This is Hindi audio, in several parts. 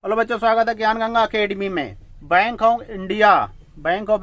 हेलो बच्चों, स्वागत है ज्ञान गंगा अकेडमी में। बैंक ऑफ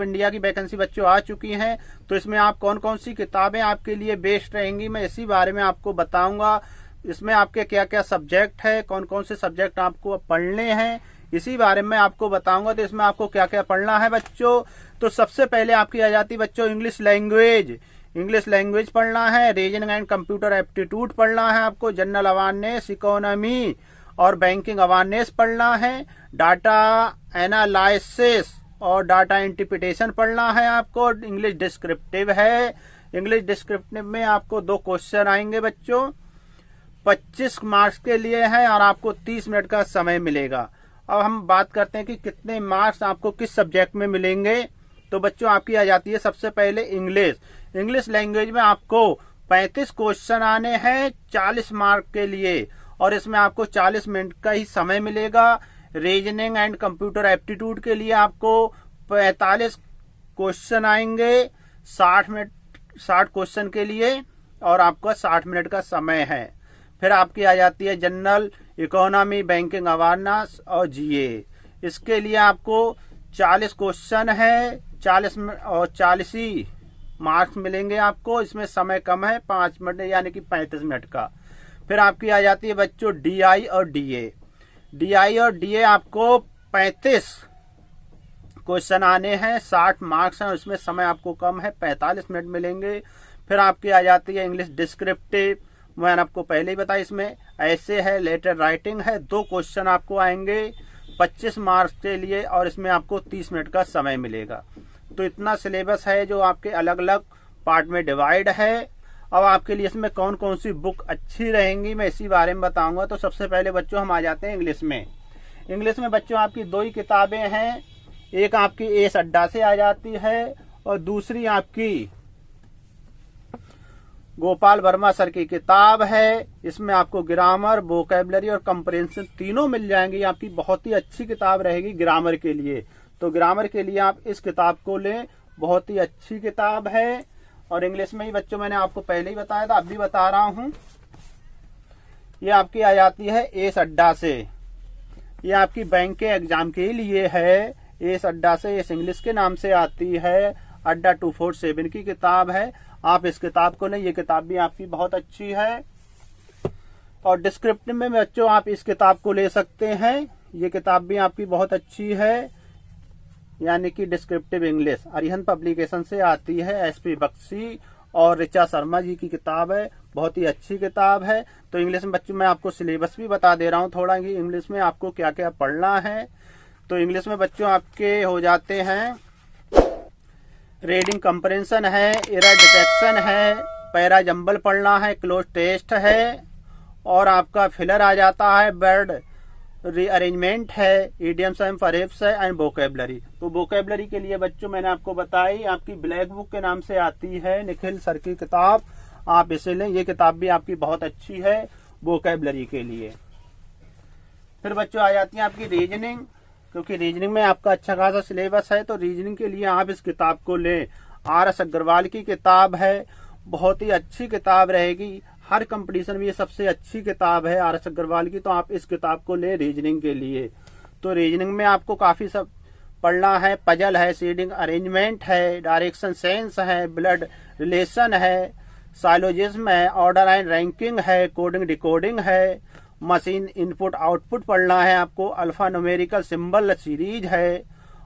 इंडिया की वैकेंसी बच्चों आ चुकी हैं। तो इसमें आप कौन कौन सी किताबें आपके लिए बेस्ट रहेंगी, मैं इसी बारे में आपको बताऊंगा। इसमें आपके क्या क्या सब्जेक्ट है, कौन कौन से सब्जेक्ट आपको पढ़ने हैं, इसी बारे में आपको बताऊंगा। तो इसमें आपको क्या क्या पढ़ना है बच्चों। तो सबसे पहले आपकी आ जाती बच्चों इंग्लिश लैंग्वेज पढ़ना है, रीजनिंग एंड कंप्यूटर एप्टीट्यूड पढ़ना है आपको, जनरल अवेयरनेस, इकोनॉमी और बैंकिंग अवेयरनेस पढ़ना है, डाटा एनालिसिस और डाटा इंटरप्रिटेशन पढ़ना है आपको। इंग्लिश डिस्क्रिप्टिव है। इंग्लिश डिस्क्रिप्टिव में आपको 2 क्वेश्चन आएंगे बच्चों, 25 मार्क्स के लिए है और आपको 30 मिनट का समय मिलेगा। अब हम बात करते हैं कि कितने मार्क्स आपको किस सब्जेक्ट में मिलेंगे। तो बच्चों आपकी आ जाती है सबसे पहले इंग्लिश लैंग्वेज में आपको 35 क्वेश्चन आने हैं 40 मार्क के लिए, और इसमें आपको 40 मिनट का ही समय मिलेगा। रीजनिंग एंड कंप्यूटर एप्टीट्यूड के लिए आपको 45 क्वेश्चन आएंगे 60 क्वेश्चन के लिए, और आपका 60 मिनट का समय है। फिर आपकी आ जाती है जनरल, इकोनॉमी, बैंकिंग अवेयरनेस और जीए। इसके लिए आपको 40 क्वेश्चन है, 40 और 40 ही मार्क्स मिलेंगे आपको। इसमें समय कम है, 5 मिनट यानी कि 35 मिनट का। फिर आपकी आ जाती है बच्चों डीआई और डीए आपको 35 क्वेश्चन आने हैं, 60 मार्क्स हैं, उसमें समय आपको कम है, 45 मिनट मिलेंगे। फिर आपकी आ जाती है इंग्लिश डिस्क्रिप्टिव, मैंने आपको पहले ही बताया। इसमें ऐसे है, लेटर राइटिंग है, 2 क्वेश्चन आपको आएंगे 25 मार्क्स के लिए, और इसमें आपको 30 मिनट का समय मिलेगा। तो इतना सिलेबस है जो आपके अलग अलग पार्ट में डिवाइड है। अब आपके लिए इसमें कौन कौन सी बुक अच्छी रहेंगी, मैं इसी बारे में बताऊंगा। तो सबसे पहले बच्चों हम आ जाते हैं इंग्लिश में बच्चों आपकी 2 ही किताबें हैं। एक आपकी एस अड्डा से आ जाती है और दूसरी आपकी गोपाल वर्मा सर की किताब है। इसमें आपको ग्रामर, वोकैबुलरी और कंप्रेhension तीनों मिल जाएंगी। आपकी बहुत ही अच्छी किताब रहेगी ग्रामर के लिए। तो ग्रामर के लिए आप इस किताब को लें, बहुत ही अच्छी किताब है। और इंग्लिश में ही बच्चों मैंने आपको पहले ही बताया था, अब भी बता रहा हूं। ये आपकी आ जाती है एस अड्डा से, ये आपकी बैंक के एग्जाम के लिए है। एस अड्डा से, एस इंग्लिश के नाम से आती है, अड्डा 247 की किताब है। आप इस किताब को लें, ये किताब भी आपकी बहुत अच्छी है। और डिस्क्रिप्टिव में बच्चों आप इस किताब को ले सकते हैं, ये किताब भी आपकी बहुत अच्छी है, यानी कि डिस्क्रिप्टिव इंग्लिश, अरिहंत पब्लिकेशन से आती है। एसपी बख्शी और ऋचा शर्मा जी की किताब है, बहुत ही अच्छी किताब है। तो इंग्लिश में बच्चों मैं आपको सिलेबस भी बता दे रहा हूँ थोड़ा कि इंग्लिश में आपको क्या क्या पढ़ना है। तो इंग्लिश में बच्चों आपके हो जाते हैं रीडिंग कंप्रेhension है, एरर डिटेक्शन है, पैरा जंबल पढ़ना है, क्लोज टेस्ट है, और आपका फिलर आ जाता है, वर्ड रीअरेंजमेंट है, इडियम्स एंड फ्रेज है, एंड वोकैबुलरी। तो वोकैबुलरी के लिए बच्चों मैंने आपको बताई, आपकी ब्लैक बुक के नाम से आती है, निखिल सर की किताब, आप इसे लें, ये किताब भी आपकी बहुत अच्छी है वोकैबुलरी के लिए। फिर बच्चों आ जाती है आपकी रीजनिंग, क्योंकि रीजनिंग में आपका अच्छा खासा सिलेबस है। तो रीजनिंग के लिए आप इस किताब को लें, RS अग्रवाल की किताब है, बहुत ही अच्छी किताब रहेगी। हर कंपटीशन में ये सबसे अच्छी किताब है RS अग्रवाल की। तो आप इस किताब को ले रीजनिंग के लिए। तो रीजनिंग में आपको काफी सब पढ़ना है, पजल है, सीडिंग अरेंजमेंट है, डायरेक्शन सेंस है, ब्लड रिलेशन है, साइलोजिज्म है, ऑर्डर एंड रैंकिंग है, कोडिंग डिकोडिंग है, मशीन इनपुट आउटपुट पढ़ना है आपको, अल्फा न्यूमेरिकल सिंबल सीरीज है,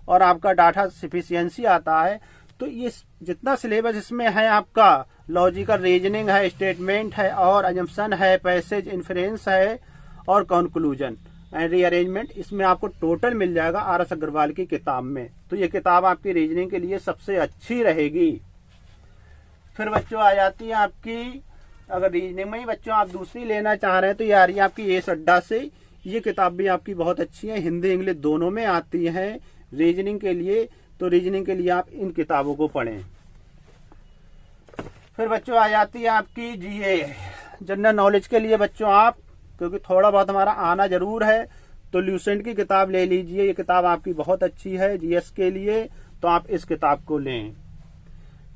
और आपका डाटा सफिशिएंसी आता है। तो ये जितना सिलेबस इसमें है आपका, लॉजिकल रीजनिंग है, स्टेटमेंट है, और अजम्पशन है, पैसेज इन्फ्रेंस है, और कंक्लूजन एंड रीअरेंजमेंट, इसमें आपको टोटल मिल जाएगा RS अग्रवाल की किताब में। तो ये किताब आपकी रीजनिंग के लिए सबसे अच्छी रहेगी। फिर बच्चों आ जाती है आपकी, अगर रीजनिंग में ही बच्चों आप दूसरी लेना चाह रहे हैं तो ये आ रही है आपकी एस अड्डा से। ये किताब भी आपकी बहुत अच्छी है, हिंदी इंग्लिश दोनों में आती है रीजनिंग के लिए। तो रीजनिंग के लिए आप इन किताबों को पढ़ें। फिर बच्चों आ जाती है आपकी जीए, जनरल नॉलेज के लिए बच्चों आप, क्योंकि थोड़ा बहुत हमारा आना जरूर है, तो ल्यूसेंट की किताब ले लीजिए, ये किताब आपकी बहुत अच्छी है जीएस के लिए। तो आप इस किताब को लें।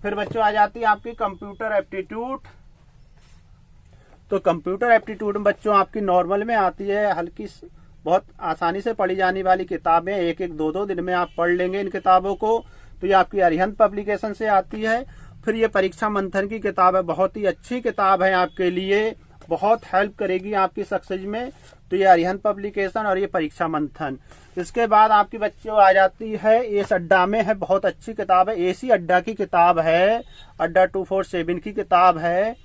फिर बच्चों आ जाती है आपकी कंप्यूटर एप्टीट्यूड। तो कंप्यूटर एप्टीट्यूड में बच्चों आपकी नॉर्मल में आती है, हल्की बहुत आसानी से पढ़ी जाने वाली किताबें, एक एक दो दो दिन में आप पढ़ लेंगे इन किताबों को। तो ये आपकी अरिहंत पब्लिकेशन से आती है। फिर ये परीक्षा मंथन की किताब है, बहुत ही अच्छी किताब है आपके लिए, बहुत हेल्प करेगी आपकी सक्सेस में। तो ये अरिहंत पब्लिकेशन और ये परीक्षा मंथन। इसके बाद आपकी बच्चों आ जाती है एस अड्डा में है, बहुत अच्छी किताब है, एसी अड्डा की किताब है, अड्डा 247 की किताब है,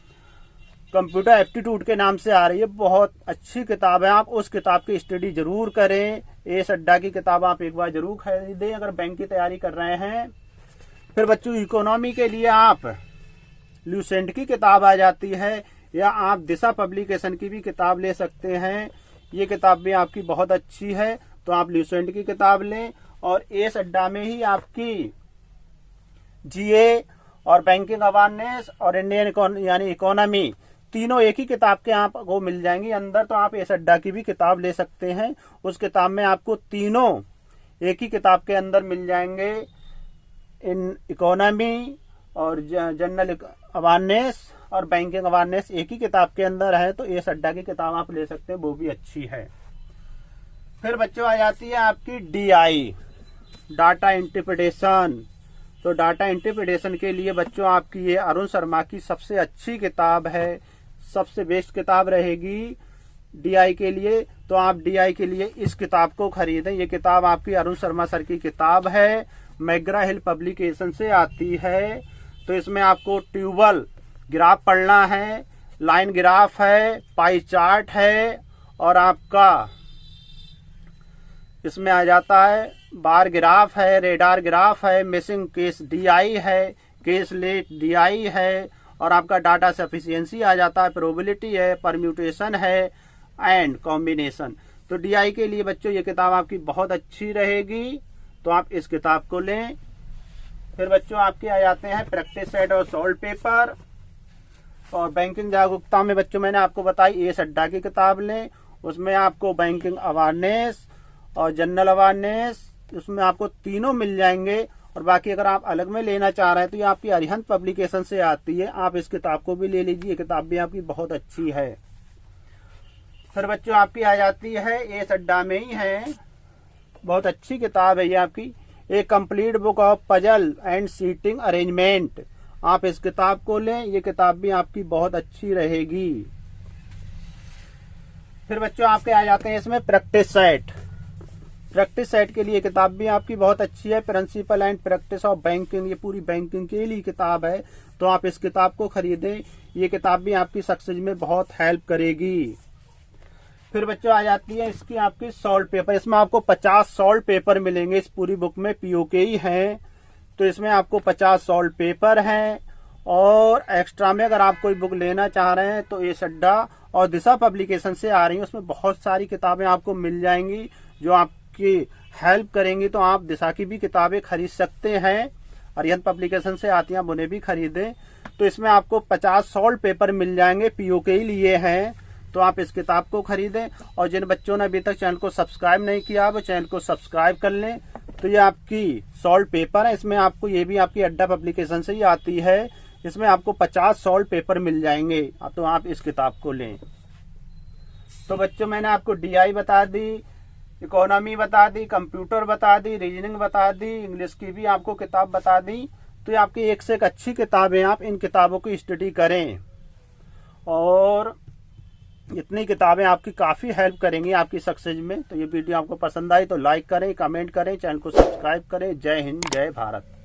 कंप्यूटर एप्टीट्यूड के नाम से आ रही है, बहुत अच्छी किताब है। आप उस किताब की स्टडी जरूर करें। एस अड्डा की किताब आप एक बार जरूर खरीदें अगर बैंक की तैयारी कर रहे हैं। फिर बच्चों इकोनॉमी के लिए आप ल्यूसेंट की किताब आ जाती है, या आप दिशा पब्लिकेशन की भी किताब ले सकते हैं। ये किताब भी आपकी बहुत अच्छी है, तो आप ल्यूसेंट की किताब लें। और एस अड्डा में ही आपकी जीए और बैंकिंग अवेयरनेस और इंडियन यानी इकोनॉमी तीनों एक ही किताब के आपको मिल जाएंगी अंदर। तो आप एस अड्डा की भी किताब ले सकते हैं, उस किताब में आपको तीनों एक ही किताब के अंदर मिल जाएंगे। इन इकोनॉमी और जनरल अवेयरनेस और बैंकिंग अवेयरनेस एक ही किताब के अंदर है, तो एस अड्डा की किताब आप ले सकते हैं, वो भी अच्छी है। फिर बच्चों आ जाती है आपकी डीआई, डाटा इंटरप्रिटेशन। तो डाटा इंटरप्रिटेशन के लिए बच्चों आपकी ये अरुण शर्मा की सबसे अच्छी किताब है, सबसे बेस्ट किताब रहेगी डीआई के लिए। तो आप डीआई के लिए इस किताब को खरीदें। ये किताब आपकी अरुण शर्मा सर की किताब है, मैग्रा हिल पब्लिकेशन से आती है। तो इसमें आपको ट्यूबल ग्राफ पढ़ना है, लाइन ग्राफ है, पाई चार्ट है, और आपका इसमें आ जाता है बार ग्राफ है, रेडार ग्राफ है, मिसिंग केस डीआई है, केस लेट डीआई है, और आपका डाटा सफिशिएंसी आ जाता है, प्रोबेबिलिटी है, परम्यूटेशन है एंड कॉम्बिनेशन। तो डीआई के लिए बच्चों ये किताब आपकी बहुत अच्छी रहेगी, तो आप इस किताब को लें। फिर बच्चों आपके आ जाते हैं प्रैक्टिस सेट और सॉल्व पेपर। और बैंकिंग जागरूकता में बच्चों मैंने आपको बताई एस अड्डा की किताब लें, उसमें आपको बैंकिंग अवेयरनेस और जनरल अवेयरनेस, उसमें आपको तीनों मिल जाएंगे। और बाकी अगर आप अलग में लेना चाह रहे हैं तो ये आपकी अरिहंत पब्लिकेशन से आती है, आप इस किताब को भी ले लीजिए, किताब भी आपकी बहुत अच्छी है। फिर बच्चों आपकी आ जाती है एस अड्डा में ही है, बहुत अच्छी किताब है ये आपकी, एक complete book of puzzle and seating arrangement. आप इस किताब को लें, ये किताब भी आपकी बहुत अच्छी रहेगी। फिर बच्चों आपके आ जाते हैं इसमें प्रैक्टिस सेट। प्रैक्टिस सेट के लिए किताब भी आपकी बहुत अच्छी है, principle and practice of banking, ये पूरी बैंकिंग के लिए किताब है, तो आप इस किताब को खरीदें। ये किताब भी आपकी सक्सेस में बहुत हेल्प करेगी। फिर बच्चों आ जाती है इसकी आपकी सॉल्व पेपर, इसमें आपको 50 सॉल्व पेपर मिलेंगे, इस पूरी बुक में पीओके ही हैं, तो इसमें आपको 50 सॉल्व पेपर हैं। और एक्स्ट्रा में अगर आप कोई बुक लेना चाह रहे हैं तो एस अड्डा और दिशा पब्लिकेशन से आ रही है, उसमें बहुत सारी किताबें आपको मिल जाएंगी जो आपकी हेल्प करेंगी। तो आप दिशा की भी किताबें खरीद सकते हैं, अरिहंत पब्लिकेशन से आती हैं, उन्हें भी खरीदें। तो इसमें आपको 50 सॉल्व पेपर मिल जाएंगे, पीओके ही लिए हैं, तो आप इस किताब को खरीदें। और जिन बच्चों ने अभी तक चैनल को सब्सक्राइब नहीं किया वो चैनल को सब्सक्राइब कर लें। तो ये आपकी सॉल्व पेपर है, इसमें आपको ये भी आपकी अड्डा पब्लिकेशन से ही आती है, इसमें आपको 50 सॉल्व पेपर मिल जाएंगे, तो आप इस किताब को लें। तो बच्चों मैंने आपको डीआई बता दी, इकोनॉमी बता दी, कंप्यूटर बता दी, रीजनिंग बता दी, इंग्लिश की भी आपको किताब बता दी। तो ये आपकी एक से एक अच्छी किताबें, आप इन किताबों की स्टडी करें, और इतनी किताबें आपकी काफ़ी हेल्प करेंगी आपकी सक्सेस में। तो ये वीडियो आपको पसंद आई तो लाइक करें, कमेंट करें, चैनल को सब्सक्राइब करें। जय हिंद, जय भारत।